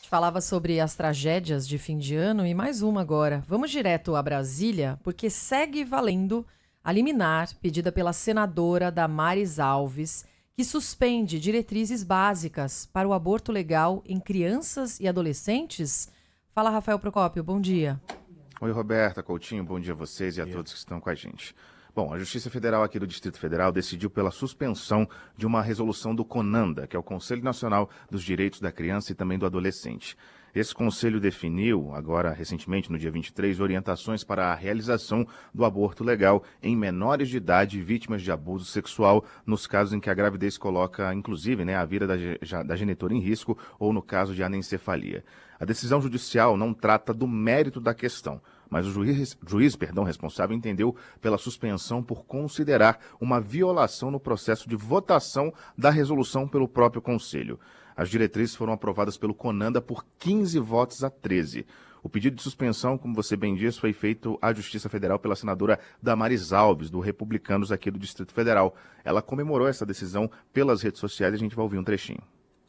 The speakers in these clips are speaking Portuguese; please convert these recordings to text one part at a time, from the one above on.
gente falava sobre as tragédias de fim de ano e mais uma agora. Vamos direto a Brasília, porque segue valendo a liminar pedida pela senadora Damares Alves, que suspende diretrizes básicas para o aborto legal em crianças e adolescentes. Fala, Rafael Procópio, bom dia. Oi, Roberta, Coutinho, bom dia a vocês e a todos que estão com a gente. Bom, a Justiça Federal aqui do Distrito Federal decidiu pela suspensão de uma resolução do CONANDA, que é o Conselho Nacional dos Direitos da Criança e também do Adolescente. Esse conselho definiu, agora recentemente, no dia 23, orientações para a realização do aborto legal em menores de idade vítimas de abuso sexual, nos casos em que a gravidez coloca, inclusive, a vida da genitora em risco ou no caso de anencefalia. A decisão judicial não trata do mérito da questão, mas o juiz responsável entendeu pela suspensão por considerar uma violação no processo de votação da resolução pelo próprio Conselho. As diretrizes foram aprovadas pelo CONANDA por 15 votos a 13. O pedido de suspensão, como você bem disse, foi feito à Justiça Federal pela senadora Damares Alves, do Republicanos aqui do Distrito Federal. Ela comemorou essa decisão pelas redes sociais e a gente vai ouvir um trechinho.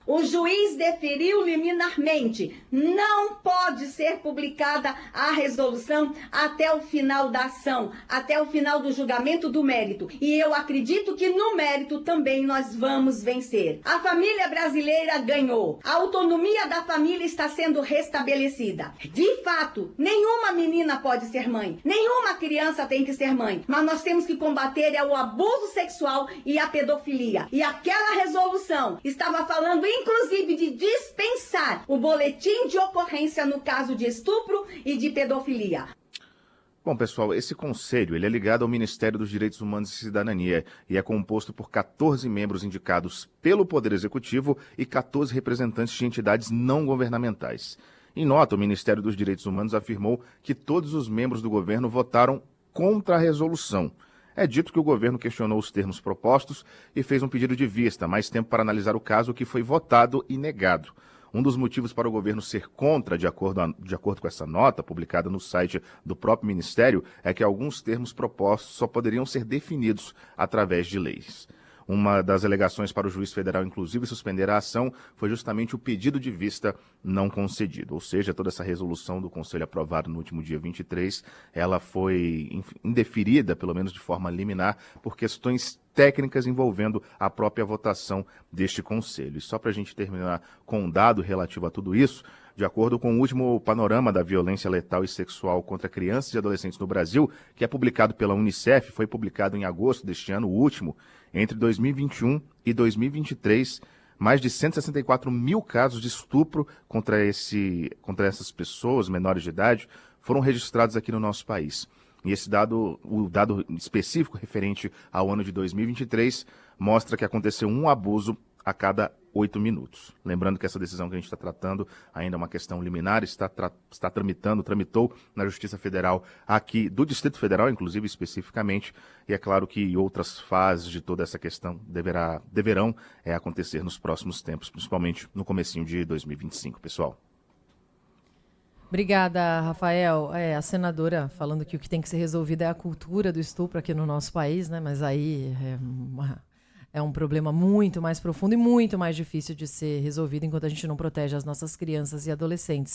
O juiz deferiu liminarmente, não pode ser publicada a resolução até o final da ação, até o final do julgamento do mérito. E eu acredito que no mérito também nós vamos vencer. A família brasileira ganhou. A autonomia da família está sendo restabelecida. De fato, nenhuma menina pode ser mãe, nenhuma criança tem que ser mãe. Mas nós temos que combater o abuso sexual e a pedofilia. E aquela resolução estava falando inclusive de dispensar o boletim de ocorrência no caso de estupro e de pedofilia. Bom, pessoal, esse conselho ele é ligado ao Ministério dos Direitos Humanos e Cidadania e é composto por 14 membros indicados pelo Poder Executivo e 14 representantes de entidades não governamentais. Em nota, o Ministério dos Direitos Humanos afirmou que todos os membros do governo votaram contra a resolução. É dito que o governo questionou os termos propostos e fez um pedido de vista, mais tempo para analisar o caso, que foi votado e negado. Um dos motivos para o governo ser contra, de acordo com essa nota publicada no site do próprio Ministério, é que alguns termos propostos só poderiam ser definidos através de leis. Uma das alegações para o juiz federal, inclusive, suspender a ação foi justamente o pedido de vista não concedido. Ou seja, toda essa resolução do Conselho aprovada no último dia 23, ela foi indeferida, pelo menos de forma liminar, por questões técnicas envolvendo a própria votação deste Conselho. E só para a gente terminar com um dado relativo a tudo isso, de acordo com o último panorama da violência letal e sexual contra crianças e adolescentes no Brasil, que é publicado pela Unicef, foi publicado em agosto deste ano, o último, entre 2021 e 2023, mais de 164 mil casos de estupro contra essas pessoas menores de idade foram registrados aqui no nosso país. E esse dado, o dado específico referente ao ano de 2023, mostra que aconteceu um abuso a cada 8 minutos. Lembrando que essa decisão que a gente está tratando ainda é uma questão liminar, tramitou na Justiça Federal aqui do Distrito Federal, inclusive especificamente, e é claro que outras fases de toda essa questão deverão acontecer nos próximos tempos, principalmente no comecinho de 2025, pessoal. Obrigada, Rafael. A senadora falando que o que tem que ser resolvido é a cultura do estupro aqui no nosso país, né? Mas aí é um problema muito mais profundo e muito mais difícil de ser resolvido enquanto a gente não protege as nossas crianças e adolescentes.